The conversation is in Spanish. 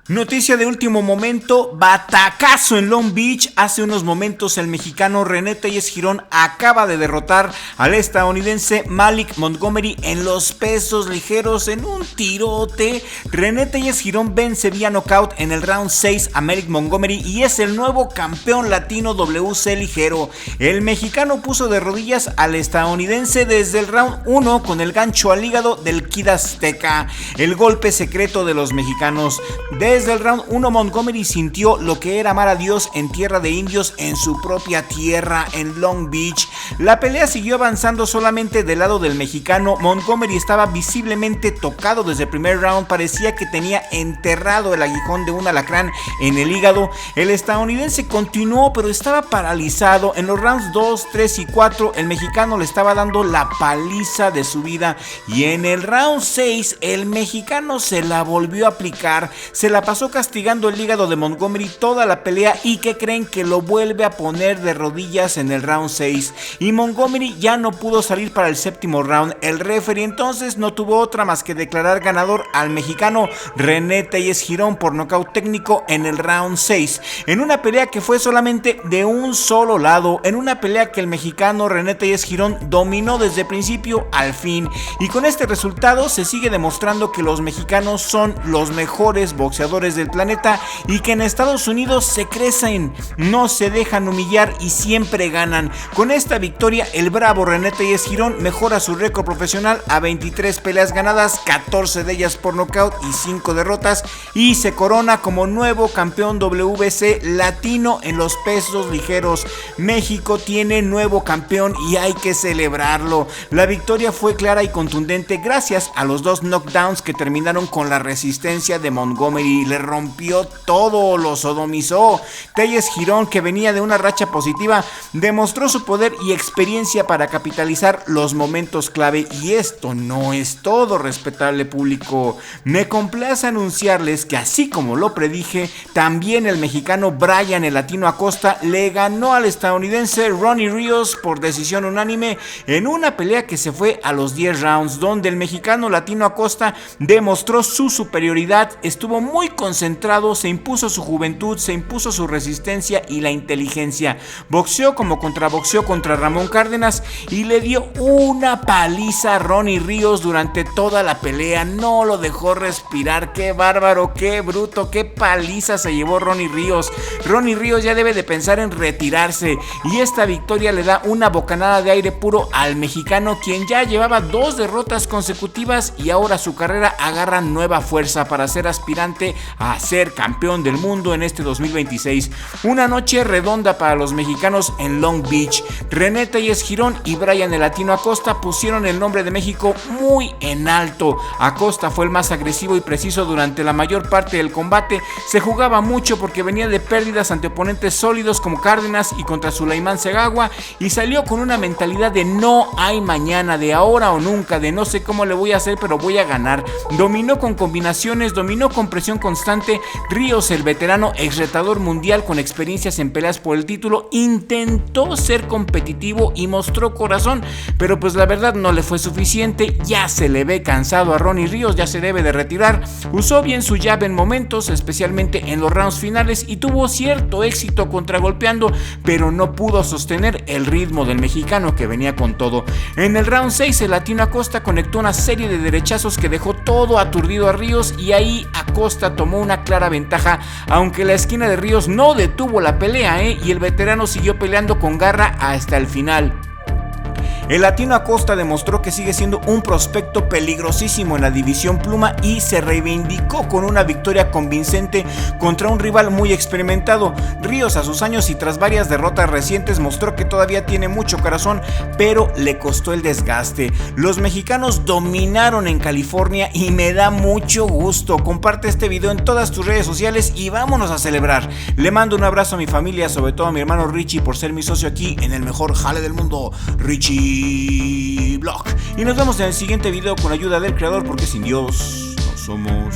Noticia de último momento, batacazo en Long Beach. Hace unos momentos el mexicano René Telles Girón acaba de derrotar al estadounidense Malik Montgomery en los pesos ligeros en un tirote. René Telles Girón vence vía knockout en el round 6 a Malik Montgomery y es el nuevo campeón latino WC ligero. El mexicano puso de rodillas al estadounidense desde el round 1 con el gancho al hígado del Kid Azteca, el golpe secreto de los mexicanos. Desde el round 1 Montgomery sintió lo que era amar a Dios en tierra de indios en su propia tierra en Long Beach. La pelea siguió avanzando solamente del lado del mexicano. Montgomery estaba visiblemente tocado desde el primer round, parecía que tenía enterrado el aguijón de un alacrán en el hígado. El estadounidense continuó pero estaba paralizado. En los rounds 2, 3 y 4 el mexicano le estaba dando la paliza de su vida y en el round 6 el mexicano se la volvió a aplicar, se la pasó castigando el hígado de Montgomery toda la pelea y que creen que lo vuelve a poner de rodillas en el round 6 y Montgomery ya no pudo salir para el séptimo round. El referee entonces no tuvo otra más que declarar ganador al mexicano René Telles Girón por nocaut técnico en el round 6, en una pelea que fue solamente de un solo lado, en una pelea que el mexicano René Telles Girón dominó desde principio al fin, y con este resultado se sigue demostrando que los mexicanos son los mejores boxeadores del planeta y que en Estados Unidos se crecen, no se dejan humillar y siempre ganan. Con esta victoria el bravo René Telles Girón mejora su récord profesional a 23 peleas ganadas, 14 de ellas por nocaut y 5 derrotas, y se corona como nuevo campeón WBC latino en los pesos ligeros. México tiene nuevo campeón y hay que celebrarlo. La victoria fue clara y contundente gracias a los dos knockdowns que terminaron con la resistencia de Montgomery. Le rompió todo, lo sodomizó. Telles Girón, que venía de una racha positiva, demostró su poder y experiencia para capitalizar los momentos clave. Y esto no es todo, respetable público. Me complace anunciarles que así como lo predije, también el mexicano Brian el Latino Acosta le ganó al estadounidense Ronnie Ríos por decisión unánime en una pelea que se fue a los 10 rounds, donde el mexicano Latino Acosta demostró su superioridad, estuvo muy concentrado, se impuso su juventud, se impuso su resistencia y la inteligencia. Boxeó como contraboxeó contra Ramón Cárdenas y le dio una paliza a Ronnie Ríos durante toda la pelea. No lo dejó respirar. Qué bárbaro, qué bruto, qué paliza se llevó Ronnie Ríos. Ronnie Ríos ya debe de pensar en retirarse y esta victoria le da una bocanada de aire puro al mexicano, quien ya llevaba 2 derrotas consecutivas y ahora su carrera agarra nueva fuerza para ser aspirante a ser campeón del mundo en este 2026. Una noche redonda para los mexicanos en Long Beach. René Telles Girón y Brian el Latino Acosta pusieron el nombre de México muy en alto. Acosta fue el más agresivo y preciso durante la mayor parte del combate. Se jugaba mucho porque venía de pérdidas ante oponentes sólidos como Cárdenas y contra Sulaimán Segagua, y salió con una mentalidad de no hay mañana, de ahora o nunca, de no sé cómo le voy a hacer pero voy a ganar. Dominó con combinaciones, dominó con presión constante. Ríos, el veterano ex retador mundial con experiencias en peleas por el título, intentó ser competitivo y mostró corazón, pero pues la verdad no le fue suficiente. Ya se le ve cansado a Ronnie Ríos, ya se debe de retirar. Usó bien su jab en momentos, especialmente en los rounds finales, y tuvo cierto éxito contragolpeando, pero no pudo sostener el ritmo del mexicano que venía con todo. En el round 6 el Latino Acosta conectó una serie de derechazos que dejó todo aturdido a Ríos, y ahí Acosta tomó una clara ventaja, aunque la esquina de Ríos no detuvo la pelea, y el veterano siguió peleando con garra hasta el final. El Latino Acosta demostró que sigue siendo un prospecto peligrosísimo en la división pluma y se reivindicó con una victoria convincente contra un rival muy experimentado. Ríos, a sus años y tras varias derrotas recientes, mostró que todavía tiene mucho corazón, pero le costó el desgaste. Los mexicanos dominaron en California y me da mucho gusto. Comparte este video en todas tus redes sociales y vámonos a celebrar. Le mando un abrazo a mi familia, sobre todo a mi hermano Richie por ser mi socio aquí en el mejor jale del mundo, Richie Blog. Y nos vemos en el siguiente video con ayuda del creador, porque sin Dios no somos